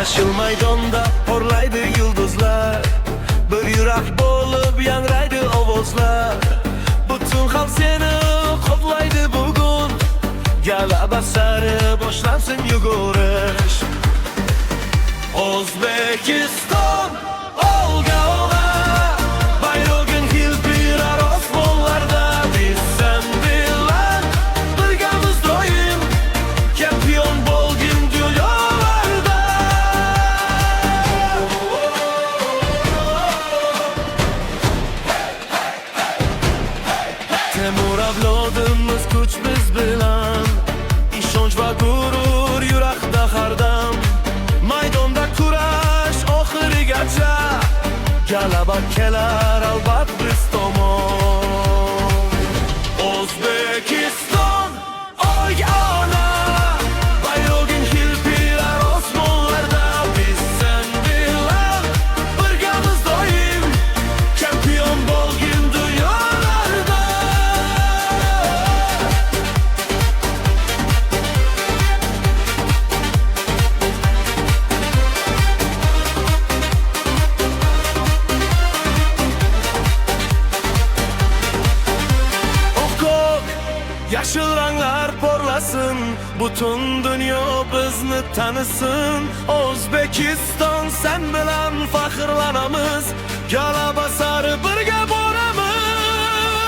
Yashil maydonda porlaydi yulduzlar, bir yurak bo'lib yangraydi ovozlar. Butun xalq seni qutlaydi bugun, g'alaba sari boshlansin yugurish. O'zbekiston olga olg'a, bayrog'ing hilpirar osmonlarda. Biz sen bilan birgamiz doim, chempion bo'lgin dunyolarda. Temur avlodimiz kuch biz bilan, ishonch va g'urur yurakda hardam. Maydonda kurash oxirigacha, g'alaba kelar albat biz tomon. O'zbekiston oy ona, bayrog'ing hilpirar osmonlarda. Biz sen bilan birgamiz doim, chempion bo'lgin dunyolarda. Yashil ranglar porlasin, butun dunyo bizni tanisin. O'zbekiston sen bilan faxrlanamiz, g'alaba sari birga boramiz.